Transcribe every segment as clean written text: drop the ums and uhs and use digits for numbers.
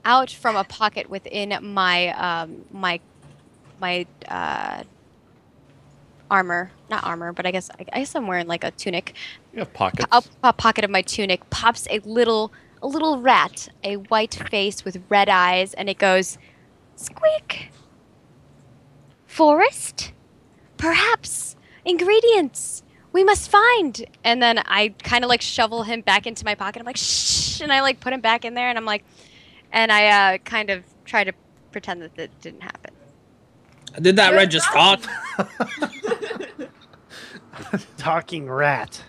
out from a pocket within my my armor, not armor, but I guess I'm wearing like a tunic. You have pockets. Up a pocket of my tunic pops a little rat, a white face with red eyes, and it goes, "Squeak. Forest? Perhaps ingredients we must find." And then I kind of like shovel him back into my pocket. I'm like, "Shh," and I like put him back in there, and I'm like, and I kind of try to pretend that it didn't happen. Did that red just talk? Talking rat.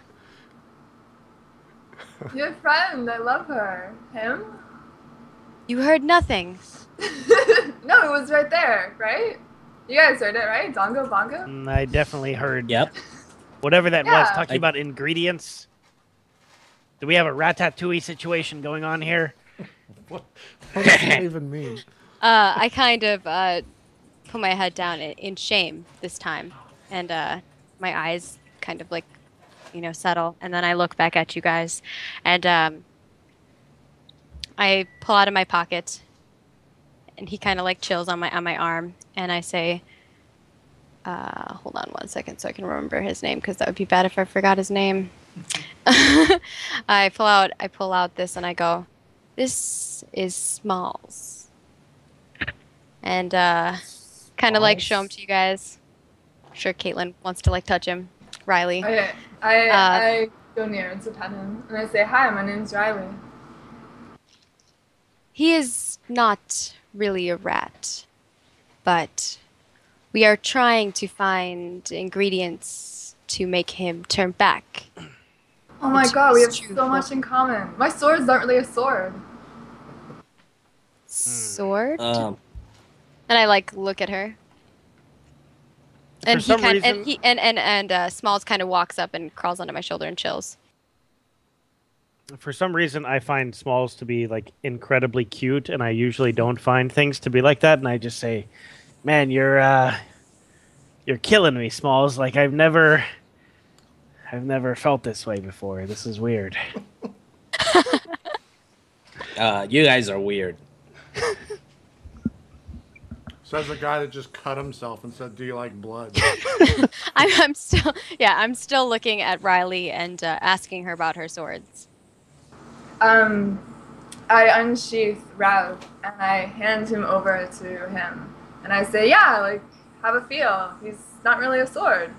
Your friend, I love her. Him? You heard nothing. No, it was right there, right? You guys heard it, right? Dongo Bongo? I definitely heard. Yep. Whatever that was, Yeah. talking about ingredients. Do we have a ratatouille situation going on here? What does that even mean? I kind of put my head down in shame this time, and my eyes kind of like, settle, and then I look back at you guys, and I pull out of my pocket, and he kind of like chills on my arm, and I say, hold on 1 second so I can remember his name, because that would be bad if I forgot his name. I pull out this, and I go, "This is Smalls," and kind of like show him to you guys. I'm sure Kaitlyn wants to like touch him. Riley. Okay, I go near to pet him, and I say, "Hi, my name's Riley." He is not really a rat, but we are trying to find ingredients to make him turn back. Oh my god, we have so much in common. My sword's not really a sword. Sword? And I like look at her. And For some reason, Smalls kind of walks up and crawls onto my shoulder and chills. for some reason, I find Smalls to be like incredibly cute, and I usually don't find things to be like that. And I just say, "Man, you're killing me, Smalls. Like I've never felt this way before. This is weird." You guys are weird. Says the guy that just cut himself and said, "Do you like blood?" I'm still looking at Riley and asking her about her swords. I unsheath Rav and I hand him over to him, and I say, "Yeah, like have a feel. He's not really a sword."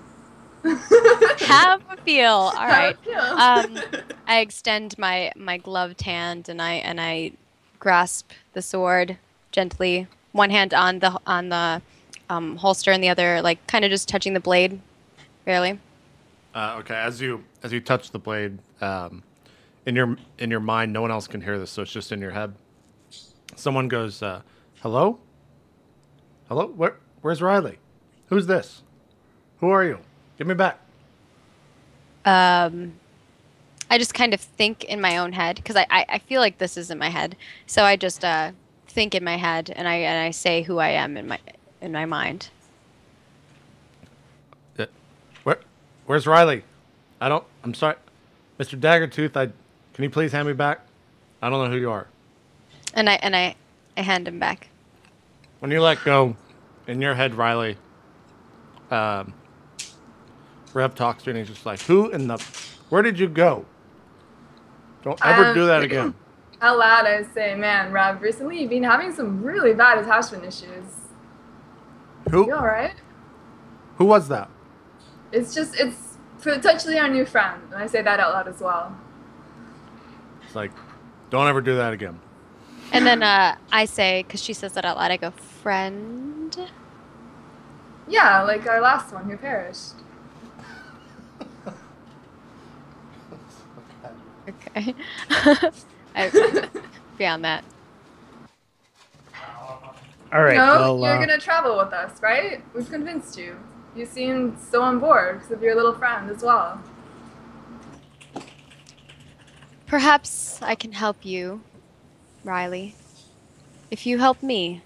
Have a feel. All right. Have a feel. I extend my gloved hand and I grasp the sword gently. One hand on the holster and the other like kind of just touching the blade, barely. Okay, as you touch the blade, in your mind, no one else can hear this, so it's just in your head. Someone goes, "Hello? Hello? Where's Riley? Who's this? Who are you? Give me back." I just kind of think in my own head because I feel like this is in my head, so I just think in my head and I say who I am in my mind. Where's Riley? I'm sorry, Mr. Daggertooth. Can you please hand me back? I don't know who you are. And I hand him back. When you let go, in your head, Riley, Rev talks to you and he's just like, where did you go? Don't ever do that again. Out loud, I say, "Man, Rev, recently you've been having some really bad attachment issues. Who? You alright?" Who was that? It's potentially our new friend, and I say that out loud as well. It's like, don't ever do that again. And then I say, because she says that out loud, I go, "Friend?" Yeah, like our last one who perished. Okay. Beyond that. All right. No, well, you're gonna travel with us, right? We've convinced you. You seem so on board because of your little friend as well. Perhaps I can help you, Riley, if you help me.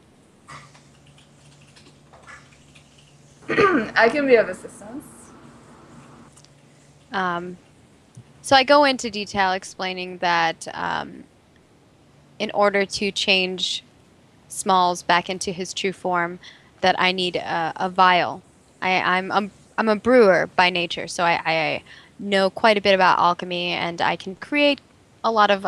I can be of assistance. So I go into detail explaining that in order to change Smalls back into his true form, that I need a vial. I'm a brewer by nature, so I know quite a bit about alchemy, and I can create a lot of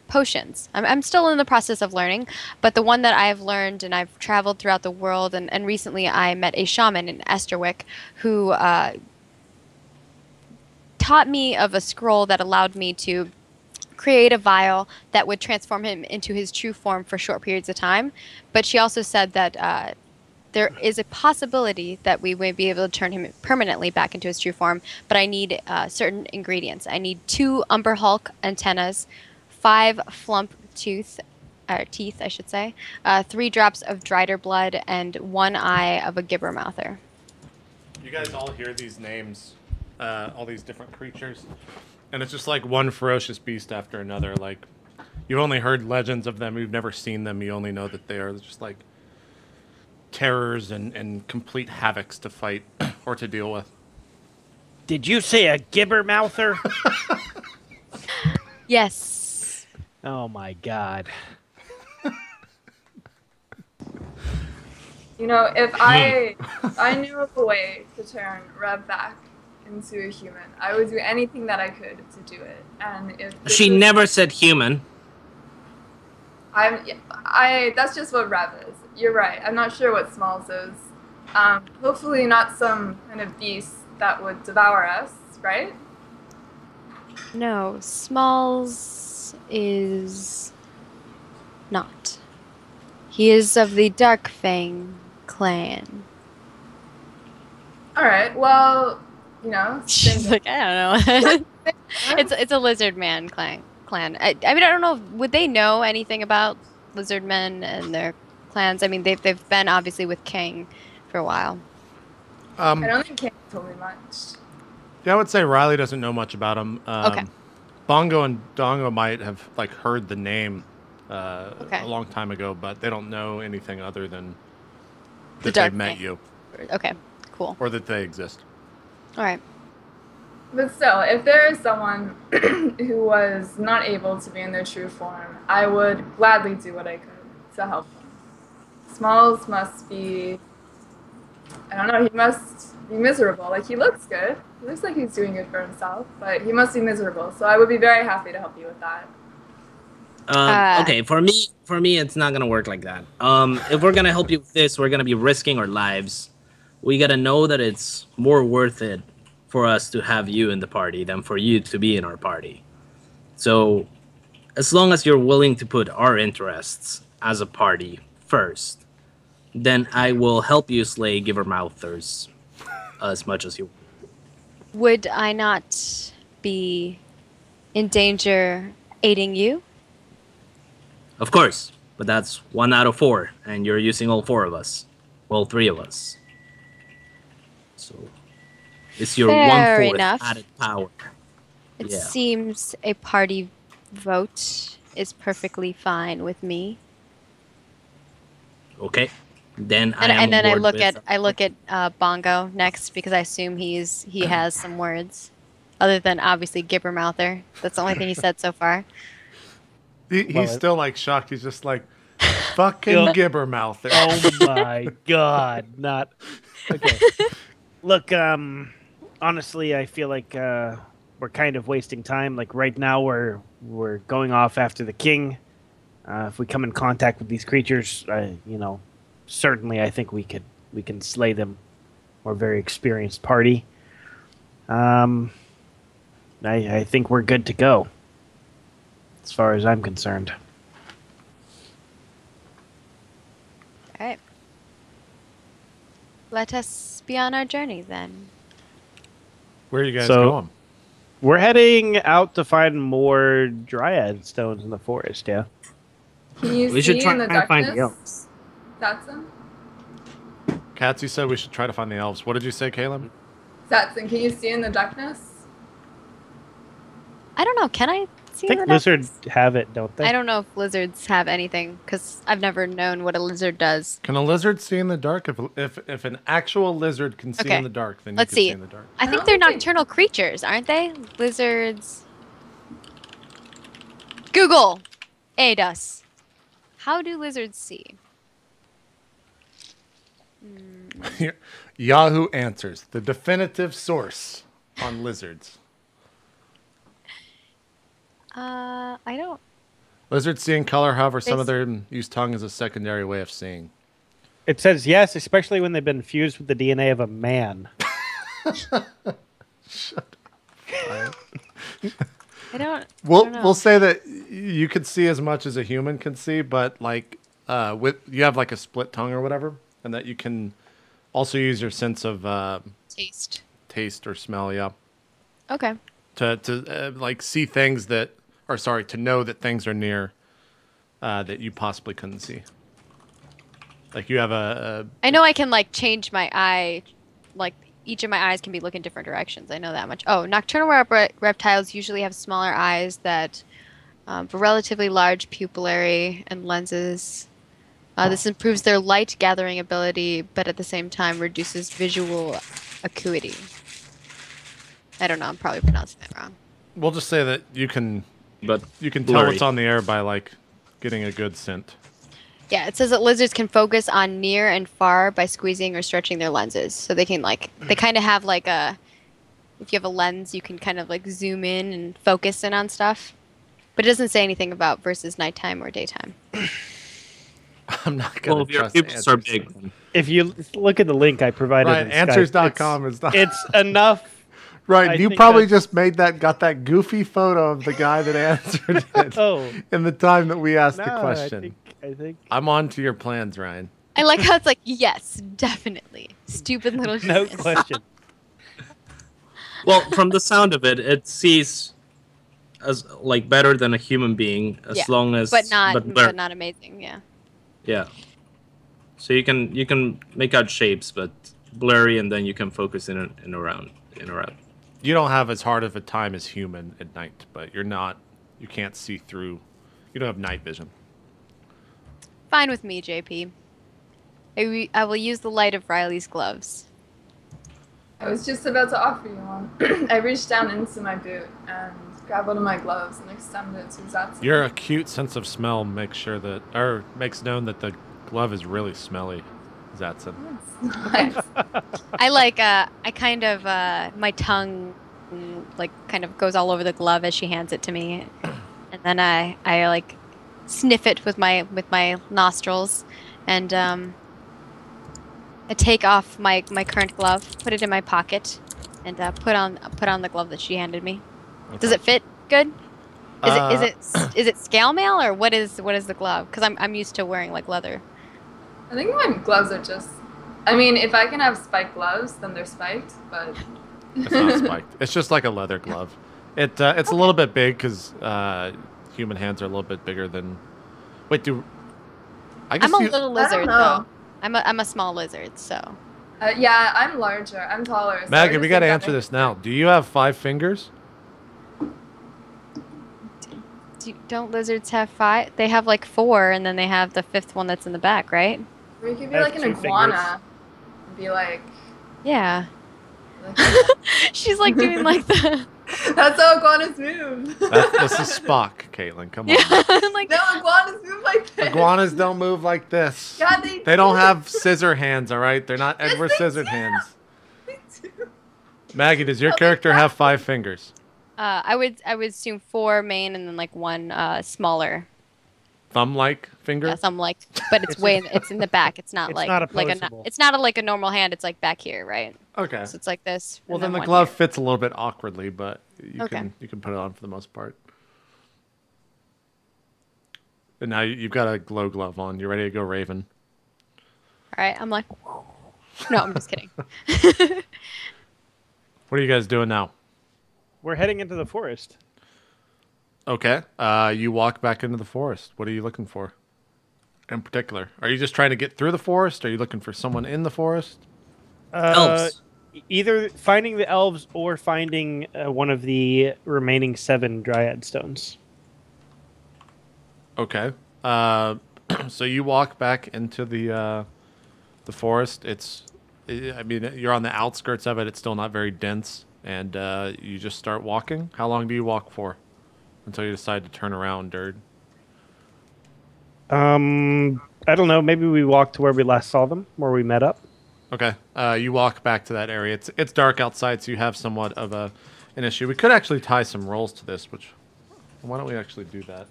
potions. I'm still in the process of learning, but the one that I've learned, and I've traveled throughout the world, and recently I met a shaman in Esterwick who taught me of a scroll that allowed me to create a vial that would transform him into his true form for short periods of time. But she also said that there is a possibility that we may be able to turn him permanently back into his true form, but I need certain ingredients. I need 2 Umber Hulk antennas, 5 Flump teeth, I should say, 3 drops of Drider blood, and 1 eye of a Gibbermouther. You guys all hear these names, all these different creatures, and it's just like one ferocious beast after another. Like, you've only heard legends of them, you've never seen them, you only know that they are just like terrors and complete havocs to fight or to deal with. Did you say a Gibbermouther? Yes. Oh my god. You know, if I knew of a way to turn Rev back into a human, I would do anything that I could to do it. And if She never said human. that's just what Rev is. You're right. I'm not sure what Smalls is. Hopefully not some kind of beast that would devour us, right? No, Smalls is not. He is of the Dark Fang clan. All right. Well, you know. She's like, I don't know. it's a lizard man clan. I mean, I don't know. Would they know anything about lizard men and their clans? I mean, they've been obviously with King for a while. I don't think King told me much. Yeah, I would say Riley doesn't know much about them. Okay. Bongo and Dongo might have like heard the name Okay. a long time ago, but they don't know anything other than The that Dark they've met Fang. you Okay, cool. or that they exist. All right. But still, if there is someone who was not able to be in their true form, I would gladly do what I could to help them. Smalls must be, I don't know, he must be miserable. Like, he looks good. He looks like he's doing good for himself, but he must be miserable. So I would be very happy to help you with that. Okay, for me, it's not gonna work like that. If we're gonna help you with this, we're gonna be risking our lives. We gotta know that it's more worth it for us to have you in the party than for you to be in our party. So, as long as you're willing to put our interests as a party first, then I will help you slay Givermouthers as much as you. Would I not be in danger aiding you? Of course, but that's 1 out of 4, and you're using all 4 of us. Well, 3 of us. So, it's your Fair 1/4 enough. added power. It Yeah. seems a party vote is perfectly fine with me. Okay, then And, I am then I on board look with- at Bongo next because I assume he has some words, other than obviously Gibbermouther. That's the only thing he said so far. He's still like shocked. He's just like, fucking Gibbermouther. Oh my god, not okay. Look, honestly, I feel like we're kind of wasting time. Like right now, we're going off after the king. If we come in contact with these creatures, you know, certainly I think we can slay them. We're a very experienced party. I think we're good to go, as far as I'm concerned. All right. Let us be on our journey then. Where are you guys So- going? We're heading out to find more dryad stones in the forest. Yeah. Can you We see should try in the and find the darkness? Satson? Katz, you said we should try to find the elves. What did you say, Caleb? Satson, can you see in the darkness? I don't know. Can I see I think the lizards have it, don't they? I don't know if lizards have anything because I've never known what a lizard does. Can a lizard see in the dark? If an actual lizard can see Okay. in the dark, then Let's you can see. see in the dark. I think don't they're think- nocturnal creatures, aren't they? Lizards. Google, aid us. How do lizards see? Yahoo Answers, the definitive source on lizards. I don't. Lizards see in color, however, some of It's- them use tongue as a secondary way of seeing. It says yes, especially when they've been fused with the DNA of a man. I don't. We'll say that you could see as much as a human can see, but like you have like a split tongue or whatever, and that you can also use your sense of taste or smell. Yeah. Okay. To like see things that, or sorry, to know that things are near that you possibly couldn't see. Like you have I know I can like change my eye, like each of my eyes can be looking different directions. I know that much. Oh, nocturnal reptiles usually have smaller eyes that, but relatively large pupillary and lenses. This improves their light gathering ability, but at the same time reduces visual acuity. I don't know. I'm probably pronouncing that wrong. We'll just say that you can But tell blurry. what's on the air by like getting a good scent. Yeah, it says that lizards can focus on near and far by squeezing or stretching their lenses. So they can like, they kind of have like a, if you have a lens, you can kind of like zoom in and focus in on stuff. But it doesn't say anything about versus nighttime or daytime. I'm not gonna Well, if your trust pupils are Answers. big, then If you look at the link I provided, Right, in answers.com Skype, is not it's enough. right. I You think probably that's- just got that goofy photo of the guy that answered it Oh, in the time that we asked no, the question. I think I'm on to your plans, Ryan. I like how it's like, yes, definitely. Stupid little no genius. question. well, from the sound of it, it sees as like better than a human being as Yeah, long as But not, blur- but not amazing. Yeah. yeah. So you can make out shapes, but blurry, and then you can focus in and around. You don't have as hard of a time as human at night, but you can't see through. You don't have night vision. Fine with me, JP. I will use the light of Riley's gloves. I was just about to offer you one. I reached down into my boot and grabbed one of my gloves and extended it to Zatsu. Your acute sense of smell makes known that the glove is really smelly, Zatson. Nice. I like, I kind of, my tongue, like, kind of goes all over the glove as she hands it to me. And then I like, sniff it with my nostrils. And, I take off my current glove, put it in my pocket, and put on the glove that she handed me. Okay. Does it fit good? Is it scale mail or what is the glove? Because I'm used to wearing like leather. I think my gloves are just. I mean, if I can have spiked gloves, then they're spiked. But It's not spiked. It's just like a leather glove. It's a little bit big because human hands are a little bit bigger than. Wait, I guess I'm a you, little I don't lizard know. though. I'm a small lizard, so. Yeah, I'm larger. I'm taller. So I Maggie, just we got to think that answer makes this now. Do you have 5 fingers? Don't lizards have 5? They have like 4, and then they have the 5th one that's in the back, right? Or you could be I have like an 2 iguana. And be like. Yeah. like She's like doing like the. That's how iguanas move. This is Spock, Kaitlyn. Come on. Yeah, like. No, iguanas move like this. Iguanas don't move like this. Yeah, They don't have scissor hands, all right? They're not Yes, Edward they Scissorhands. do. Me too. Maggie, does your Oh, character have 5 fingers? I would assume 4 main and then like 1 smaller. Thumb-like finger? Yeah, some like, but it's it's in the back. It's not It's like not like opposable. it's not like a normal hand. It's like back here, right? Okay. So it's like this. Well, and then the one glove here. fits a little bit awkwardly, but you Okay. can put it on for the most part. And now you've got a glow glove on. You're ready to go Raven. All right, I'm like. No, I'm just kidding. What are you guys doing now? We're heading into the forest. Okay. You walk back into the forest. What are you looking for in particular? Are you just trying to get through the forest? Are you looking for someone in the forest? Elves. Either finding the elves or finding one of the remaining 7 dryad stones. Okay. So you walk back into the forest. I mean, you're on the outskirts of it. It's still not very dense, and you just start walking. How long do you walk for until you decide to turn around, Dird? I don't know. Maybe we walk to where we last saw them, where we met up. Okay. You walk back to that area. It's dark outside, so you have somewhat of an issue. We could actually tie some rolls to this, which why don't we actually do that?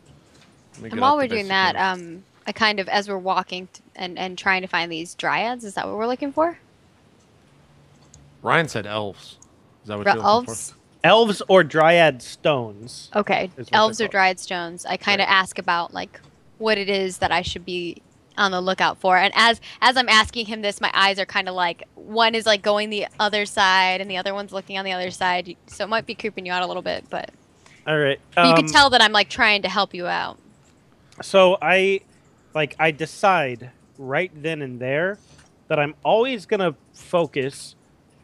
And while we're doing that, I kind of, as we're walking and trying to find these dryads, is that what we're looking for? Ryan said elves. Is that what you're looking Elves? for? Elves or dryad stones. Okay, is what elves they're or dryad stones. I kind of ask about like what it is that I should be on the lookout for. And as I'm asking him this, my eyes are kind of like, one is like going the other side and the other one's looking on the other side. So it might be creeping you out a little bit, but All right. you can tell that I'm like trying to help you out. So I decide right then and there that I'm always gonna focus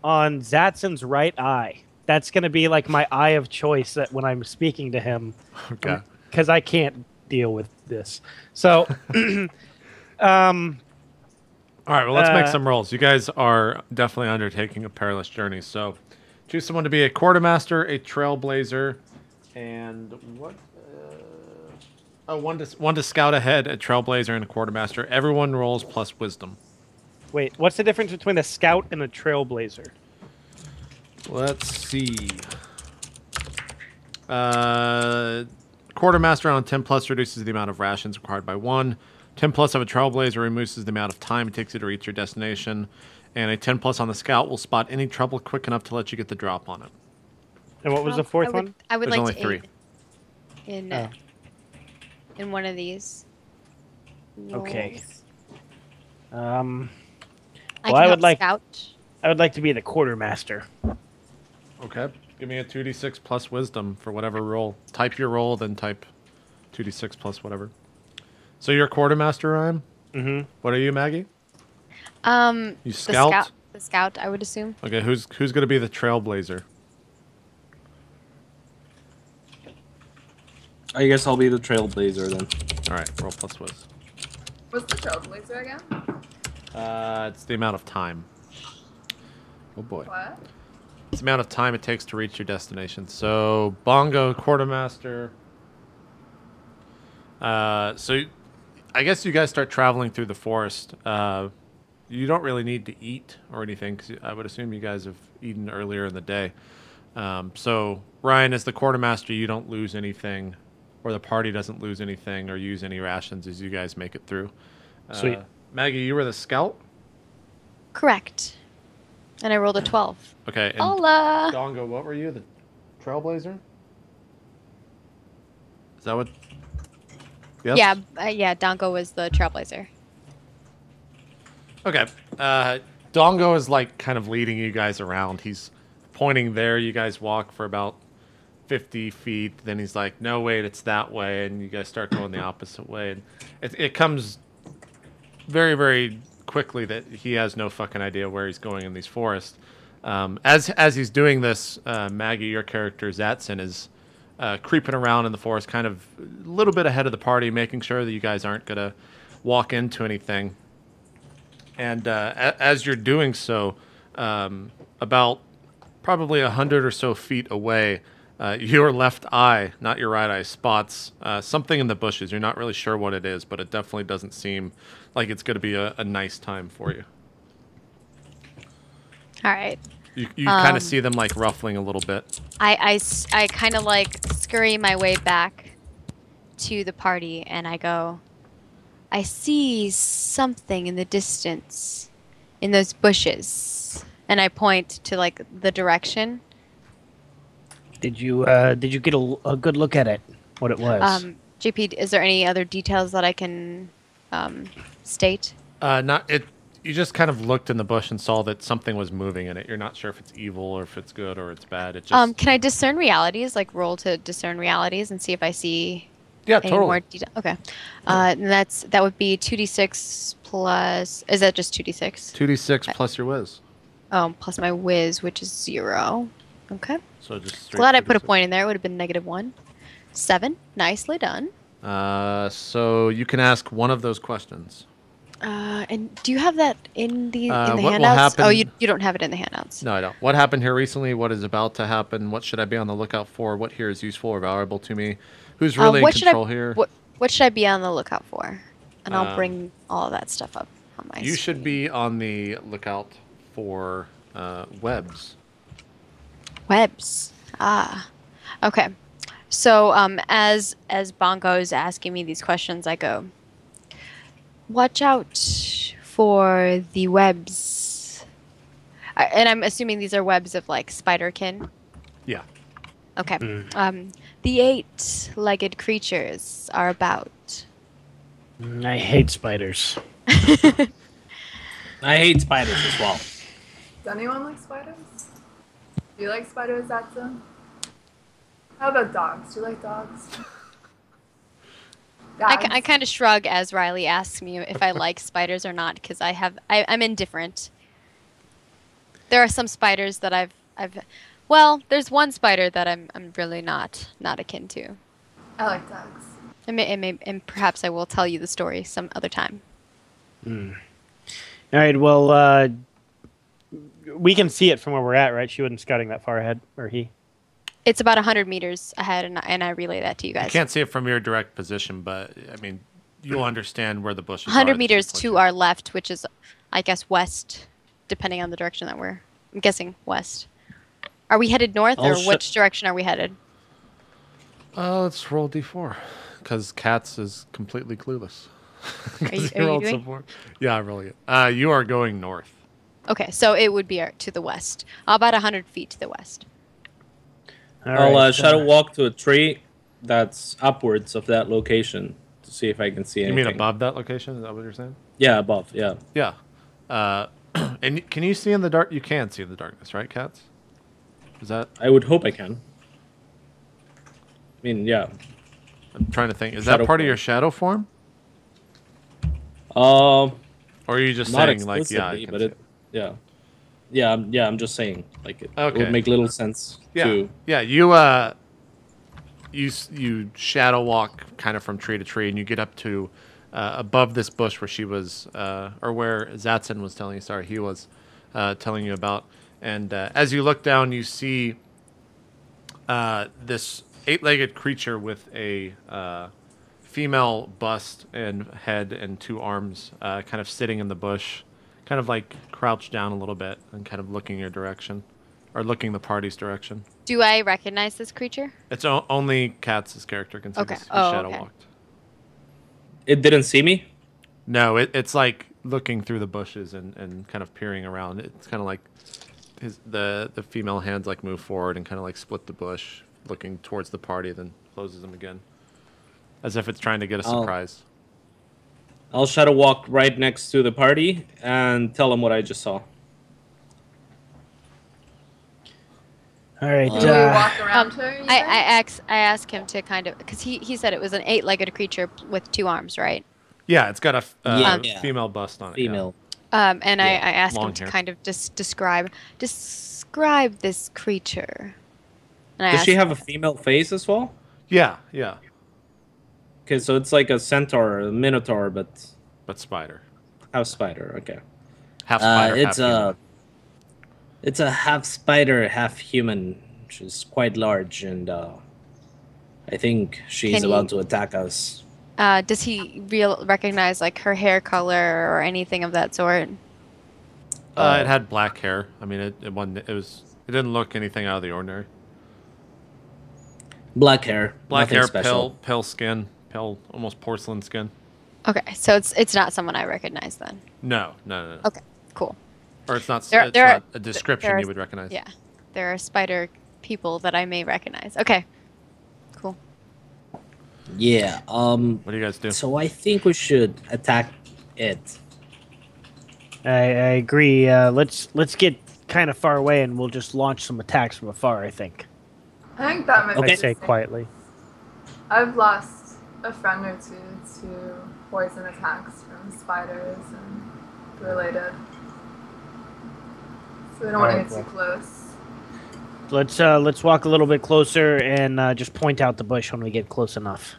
on Zatson's right eye. That's gonna be like my eye of choice that when I'm speaking to him. Okay. Because I can't deal with this. So, All right, well, let's make some rolls. You guys are definitely undertaking a perilous journey. So, choose someone to be a quartermaster, a trailblazer, and what? One to scout ahead, a trailblazer, and a quartermaster. Everyone rolls plus wisdom. wait, what's the difference between a scout and a trailblazer? Let's see. Quartermaster on 10 plus reduces the amount of rations required by 1. 10 plus of a trailblazer reduces the amount of time it takes you to reach your destination. And a 10 plus on the scout will spot any trouble quick enough to let you get the drop on it. And what was the fourth one? I would There's like only to 3. aid in one of these. Okay. rolls. Well, I I would would like- scout. I would like to be the quartermaster. Okay. Give me a 2d6 plus wisdom for whatever roll. Type your roll, then type 2d6 plus whatever. So you're quartermaster, Ryan? Mm-hmm. What are you, Maggie? You You scout? The scout, I would assume. Okay, who's going to be the trailblazer? I guess I'll be the trailblazer then. All right, roll plus whiz. What's the trailblazer again? It's the amount of time. Oh boy. What? It's the amount of time it takes to reach your destination. So, Bongo, quartermaster. So, I guess you guys start traveling through the forest. You don't really need to eat or anything, because I would assume you guys have eaten earlier in the day. So, Ryan, as the quartermaster, you don't lose anything, or the party doesn't lose anything or use any rations as you guys make it through. Sweet. Maggie, you were the scout? Correct. And I rolled a 12. Okay. And Hola! Dongo, what were you? The trailblazer? Is that what? Yes? Yeah, Donko was the trailblazer. Okay. Dongo is like kind of leading you guys around. He's pointing there. You guys walk for about 50 feet. Then he's like, no, wait, it's that way. And you guys start going the opposite way. And it comes very, very quickly that he has no fucking idea where he's going in these forests. As he's doing this, Maggie, your character, Zatson, is creeping around in the forest, kind of a little bit ahead of the party, making sure that you guys aren't going to walk into anything. And as you're doing so, about probably 100 or so feet away, your left eye, not your right eye, spots something in the bushes. You're not really sure what it is, but it definitely doesn't seem like it's going to be a nice time for you. All right. You kind of see them like ruffling a little bit. I kind of like scurry my way back to the party and I go, I see something in the distance in those bushes. And I point to like the direction. Did you get a good look at it? What it was? JP, is there any other details that I can state? You just kind of looked in the bush and saw that something was moving in it. You're not sure if it's evil or if it's good or it's bad. It just Can I discern realities? Like roll to discern realities and see if I see any totally. more detail? Okay. And that would be 2d6 plus. Is that just 2d6? 2d6 plus your whiz. Oh, plus my whiz, which is 0. Okay. So just straight Glad I put a 2d6. point in there. It would have been -1. 7. Nicely done. So you can ask one of those questions. And do you have that in the What will handouts? Oh, happen- you don't have it in the handouts. No, I don't. What happened here recently? What is about to happen? What should I be on the lookout for? What here is useful or valuable to me? Who's really in what should control here? What should I be on the lookout for? And I'll bring all of that stuff up on my You screen. should be on the lookout for webs. Webs. Okay. So as Bongo is asking me these questions, I go, watch out for the webs. And I'm assuming these are webs of like spiderkin. Yeah. Okay. The 8-legged creatures are about. I hate spiders. I hate spiders as well. Does anyone like spiders? Do you like spiders, Zatsu? How about dogs? Do you like dogs? I kind of shrug as Riley asks me if I like spiders or not because I'm indifferent. There are some spiders that I've well, there's one spider that I'm really not akin to. I like dogs. And perhaps I will tell you the story some other time. All right. Well, we can see it from where we're at, right? She wasn't scouting that far ahead, or he. It's about 100 meters ahead, and I relay that to you guys. You can't see it from your direct position, but I mean, you'll understand where the bushes are. 100 meters to our left, which is, I guess, west, depending on the direction that I'm guessing west. Are we headed north, or which direction are we headed? Let's roll d4, because KatZ is completely clueless. Are you doing? Yeah, I roll it. You are going north. Okay, so it would be to the west, about 100 feet to the west. I'll shadow walk to a tree that's upwards of that location to see if I can see anything. You mean above that location? Is that what you're saying? Yeah, above. Yeah. Yeah. And can you see in the dark? You can see in the darkness, right, KatZ? Is that? I would hope I can. I mean, yeah. I'm trying to think. Is Shadow that part of form. your shadow form? Or Or are you just not saying like, yeah, I explicitly, can but see it, yeah, I'm just saying like it Okay. would make little sense. Yeah, To, yeah. You shadow walk kind of from tree to tree, and you get up to above this bush where she was, or where Zatsun was telling you. Sorry, he was telling you about. And as you look down, you see this 8-legged creature with a female bust and head and 2 arms, kind of sitting in the bush, kind of like crouched down a little bit and kind of looking your direction, or looking the party's direction. Do I recognize this creature? It's only KatZ's character can see Okay. this. He Oh, shadow okay. walked. it didn't see me. No, it's like looking through the bushes and kind of peering around. It's kind of like the female hands like move forward and kind of like split the bush, looking towards the party, then closes them again, as if it's trying to get a surprise. I'll shadow walk right next to the party and tell them what I just saw. All right. Do you walk around her? you I said? ask him to kind of because he said it was an 8-legged creature with 2 arms, right? Yeah, it's got a Yeah. female bust on it. yeah. Female. And I asked him long to hair. kind of describe this creature. And I Does she asked- have a female face as well? Yeah, yeah, Okay, so it's like a centaur, a minotaur, but but spider. half spider. Okay. Half spider, half human. It's a half spider, half human, which is quite large, and I think she's Can about you- to attack us. does he recognize like her hair color or anything of that sort? It had black hair. I mean, it didn't look anything out of the ordinary. Black hair. Black nothing hair, special. pale skin, pale, almost porcelain skin. Okay, so it's not someone I recognize then. No. Okay, cool. Or it's not. There- it's there not are- a description there are- you would recognize. Yeah, there are spider people that I may recognize. Okay, cool. Yeah. What do you guys do? So I think we should attack it. I agree. Let's get kind of far away, and we'll just launch some attacks from afar. I think. I think that might be Okay. I'd say the same. quietly. I've lost a friend or two to poison attacks from spiders and related. So we don't want to Alright, get too close. Let's walk a little bit closer and just point out the bush when we get close enough.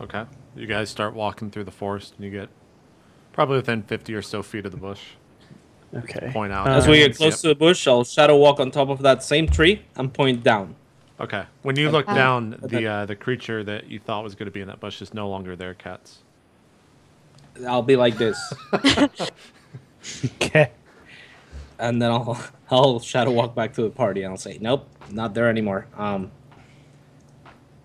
Okay. You guys start walking through the forest, and you get probably within 50 or so feet of the bush. Okay. Point out. As we get Yep. close to the bush, I'll shadow walk on top of that same tree and point down. Okay. When you look Okay. down, the creature that you thought was going to be in that bush is no longer there, Cats. I'll be like this, Okay. and then I'll shadow walk back to the party, and I'll say, "Nope, not there anymore."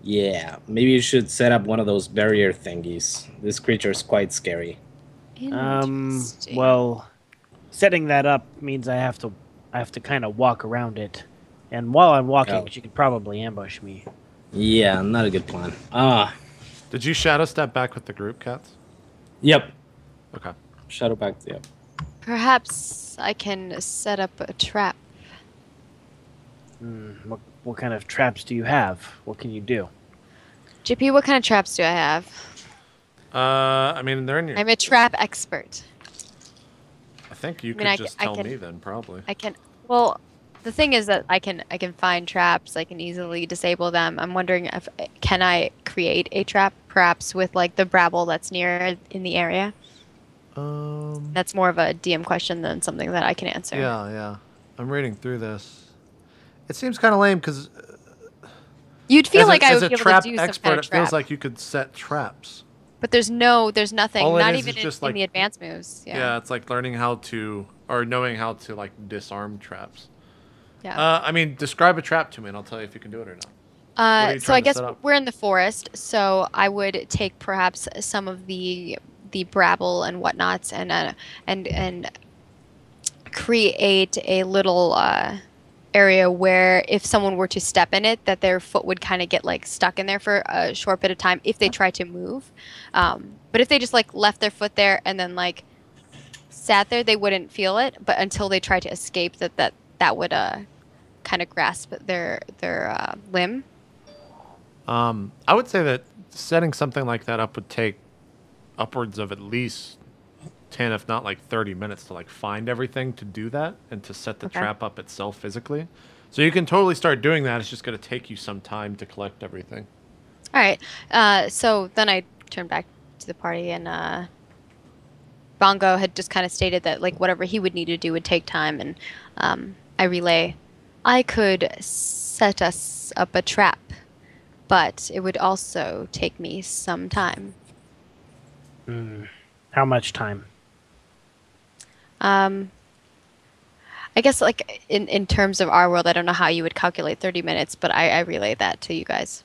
Yeah, maybe you should set up one of those barrier thingies. This creature is quite scary. Interesting. Well, setting that up means I have to kind of walk around it, and while I'm walking, Oh. she could probably ambush me. Yeah, not a good plan. Did you shadow step back with the group, Cats? Yep. Okay. Shadow back. Yep. Perhaps I can set up a trap. What kind of traps do you have? What can you do? JP, what kind of traps do I have? I mean, they're in your... I'm a trap expert. I think you I could mean, just I tell can- me then, probably. I can. Well, the thing is that I can find traps. I can easily disable them. I'm wondering if can I create a trap, perhaps with like the Brabble that's near in the area. That's more of a DM question than something that I can answer. Yeah. I'm reading through this. It seems kind of lame because You'd feel like I as would a be able trap to do some expert, kind of it feels trap. like you could set traps. But there's nothing, All it not is even just in like- the advanced moves. Yeah, it's like learning how to, or knowing how to like disarm traps. Yeah. I mean, describe a trap to me, and I'll tell you if you can do it or not. are you So I trying to guess set up? we're in the forest, so I would take perhaps some of the Brabble and whatnots and create a little area where if someone were to step in it, that their foot would kind of get like stuck in there for a short bit of time if they try to move. But if they just like left their foot there and then like sat there, they wouldn't feel it. But until they try to escape, that would kind of grasp their limb. I would say that setting something like that up would take upwards of at least 10, if not like 30 minutes to like find everything to do that and to set the Okay. trap up itself physically. So you can totally start doing that. It's just going to take you some time to collect everything. All right. So then I turned back to the party, and Bongo had just kind of stated that like whatever he would need to do would take time, and I relay. I could set us up a trap, but it would also take me some time. How much time? I guess like in terms of our world, I don't know how you would calculate 30 minutes, but I relay that to you guys.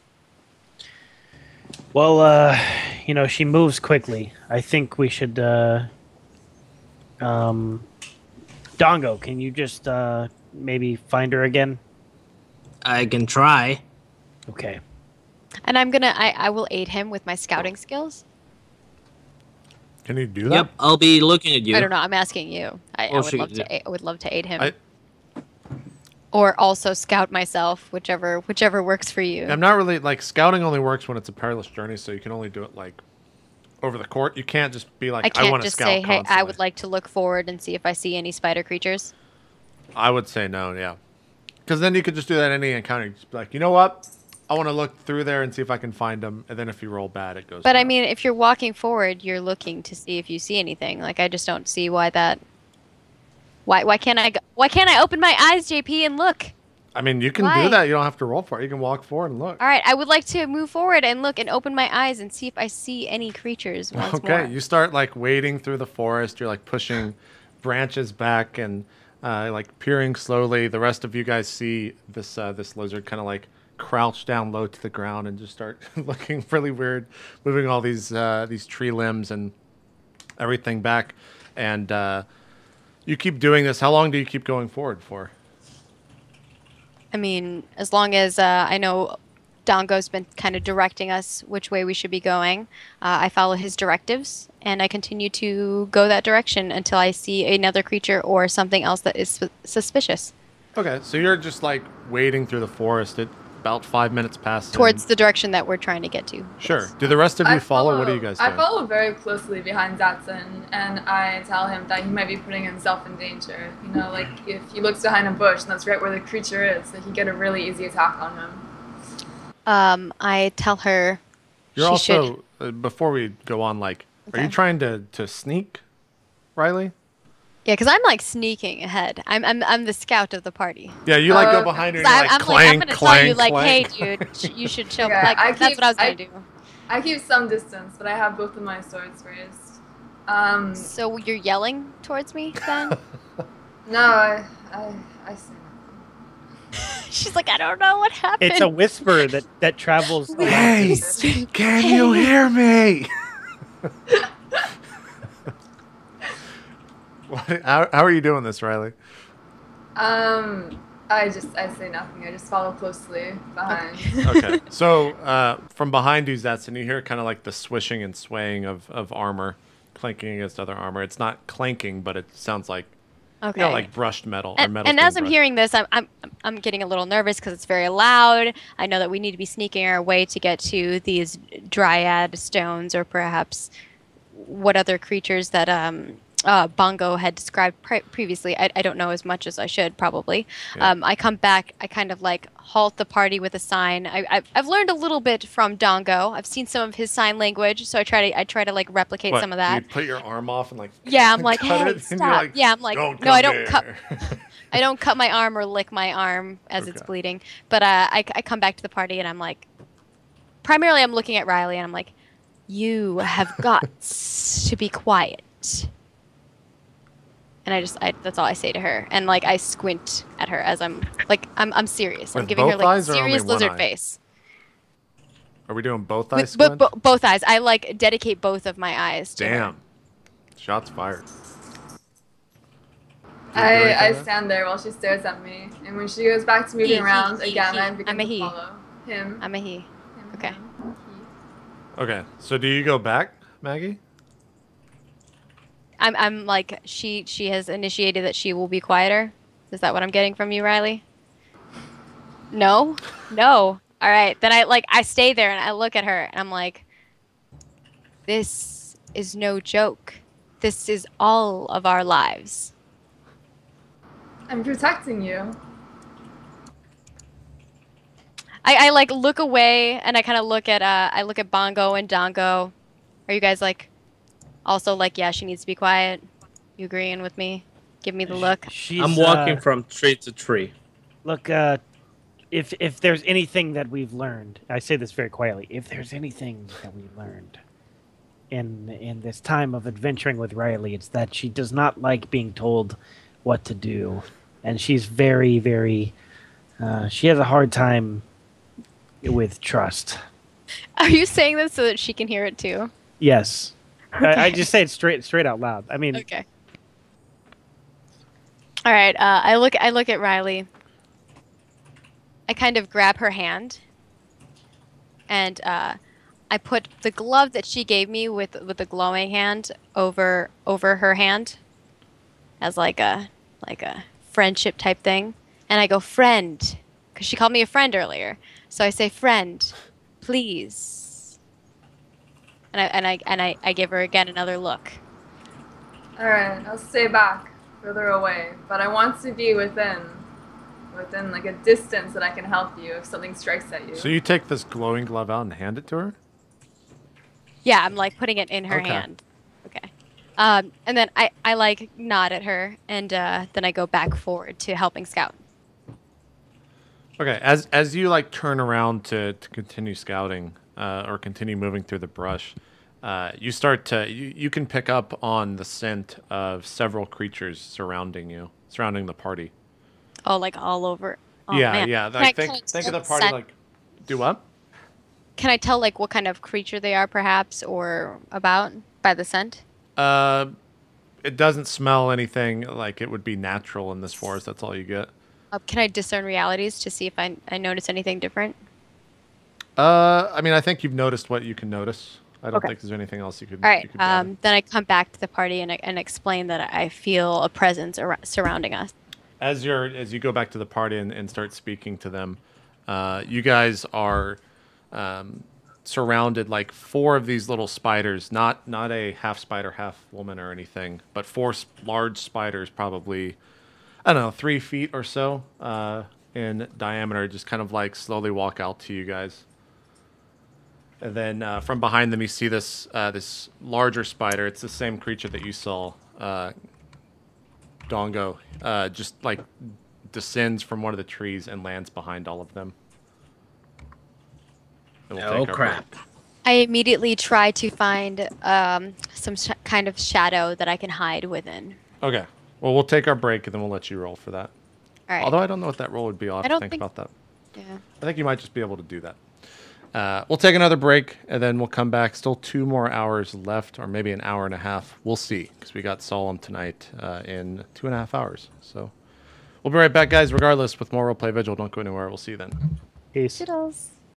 Well, she moves quickly. I think we should. Dongo, can you just maybe find her again? I can try. Okay. And I will aid him with my scouting skills. Can you do that? Yep, I'll be looking at you. I don't know. I'm asking you. I Oh, would love yeah. to. I would love to aid him, I- or also scout myself, whichever works for you. I'm not really like scouting only works when it's a perilous journey, so you can only do it like over the court. You can't just be like, I I can't want to just scout say, "Hey, I constantly." would like to look forward and see if I see any spider creatures." I would say no, yeah. Because then you could just do that in any encounter. You just be like, you know what? I want to look through there and see if I can find them. And then if you roll bad, it goes But I bad. mean, if you're walking forward, you're looking to see if you see anything. Like I just don't see why that. Why can't I open my eyes, JP, and look? I mean, you can Why? do that. You don't have to roll for it. You can walk forward and look. All right, I would like to move forward and look and open my eyes and see if I see any creatures once Okay, more. you start like wading through the forest. You're like pushing branches back and like peering slowly. The rest of you guys see this this lizard kind of like crouch down low to the ground and just start looking really weird, moving all these tree limbs and everything back. And you keep doing this. How long do you keep going forward for? I mean, as long as I know Dongo's been kind of directing us which way we should be going, I follow his directives and I continue to go that direction until I see another creature or something else that is suspicious. Okay, so you're just like wading through the forest. About 5 minutes past. Towards the direction that we're trying to get to. Sure. Yes. Do the rest of you follow? What are you guys doing? I follow very closely behind Datsun, and I tell him that he might be putting himself in danger. You know, like if he looks behind a bush and that's right where the creature is, that he get a really easy attack on him. I tell her You're she also should. before we go on, like, are you Okay. trying to sneak, Riley? Yeah, because I'm like sneaking ahead. I'm the scout of the party. Yeah, you like go behind her and 'Cause you're like I'm clang, gonna clang, tell you like, clang. hey, dude, you should chill. Okay, Like I that's keep- what I was gonna do. I keep some distance, but I have both of my swords raised. So you're yelling towards me then? No, I see nothing. She's like, I don't know what happened. It's a whisper that travels. along Hey, the- can you hear me? How are you doing this, Riley? I say nothing. I just follow closely behind. Okay. So from behind RootCatZ, and you hear kind of like the swishing and swaying of armor clanking against other armor. It's not clanking, but it sounds like Okay. you know, like brushed metal or metal. And as I'm hearing this, I'm getting a little nervous because it's very loud. I know that we need to be sneaking our way to get to these dryad stones, or perhaps what other creatures that Bongo had described previously. I don't know as much as I should probably. Yeah. I come back. I kind of like halt the party with a sign. I've learned a little bit from Dongo. I've seen some of his sign language, so I try to like replicate some of Do that. you put your arm off and like Yeah, I'm like, cut hey, it? And you're stop. like, Yeah, I'm like, "Don't no, I come don't cut. here." I don't cut my arm or lick my arm as it's Okay. bleeding. But I come back to the party and I'm like, primarily I'm looking at Riley and I'm like, you have got to be quiet. And that's all I say to her. And like I squint at her as I'm serious. I'm With giving her both like eyes or only serious one lizard eye? face. Are we doing both eyes? But squint? both eyes. I like dedicate both of my eyes to her. Damn. Shots fired. I stand there while she stares at me, and when she goes back to moving around again, I begin I'm a to he. follow him. I'm a he. him, Okay. him, he. Okay. So do you go back, Maggie? I'm like she has initiated that she will be quieter. Is that what I'm getting from you, Riley? No? No. All right. Then I stay there and I look at her and I'm like, this is no joke. This is all of our lives. I'm protecting you. I like look away and I kind of look at Bongo and Dongo. Are you guys like also like, yeah, she needs to be quiet? You agreeing with me? Give me the look. She's, I'm walking from tree to tree. Look, if there's anything that we've learned, I say this very quietly. If there's anything that we learned in this time of adventuring with Riley, it's that she does not like being told what to do, and she's very, very. She has a hard time with trust. Are you saying this so that she can hear it too? Yes, I just say it straight out loud. I mean, Okay. All right. I look at Riley. I kind of grab her hand, and I put the glove that she gave me with the glowing hand over her hand, as like a friendship type thing, and I go, friend, because she called me a friend earlier. So I say, friend, please, and I give her again another look. All right, I'll stay back, further away, but I want to be within like a distance that I can help you if something strikes at you. So you take this glowing glove out and hand it to her? Yeah, I'm like putting it in her Okay. hand. Okay. And then I like nod at her, and then I go back forward to helping Scout. Okay, as you like turn around to continue scouting or continue moving through the brush, you start to you can pick up on the scent of several creatures surrounding the party. Oh, like all over. Oh, yeah, man. yeah. Can Like, can think of tell the party scent- like. Do what? Can I tell like what kind of creature they are, perhaps, or about by the scent? It doesn't smell anything like it would be natural in this forest. That's all you get. Can I discern realities to see if I notice anything different? I mean, I think you've noticed what you can notice. I don't Okay. think there's anything else you could. All right. You could gather. Then I come back to the party and explain that I feel a presence surrounding us. As you go back to the party and start speaking to them, you guys are surrounded like 4 of these little spiders, not a half spider, half woman or anything, but 4 large spiders, probably, I don't know, 3 feet or so in diameter, just kind of like slowly walk out to you guys. And then from behind them, you see this larger spider. It's the same creature that you saw Dongo just like descends from one of the trees and lands behind all of them. And we'll Oh take our crap! break. I immediately try to find some kind of shadow that I can hide within. Okay. Well, we'll take our break and then we'll let you roll for that. All right. Although I don't know what that roll would be. I'll have I to don't think think- about that. Yeah. I think you might just be able to do that. We'll take another break and then we'll come back. Still 2 more hours left, or maybe an hour and a half. We'll see, because we got Solemn tonight in 2.5 hours. So we'll be right back, guys. Regardless, with more RollPlay Vigil. Don't go anywhere. We'll see you then. Peace. Toodles.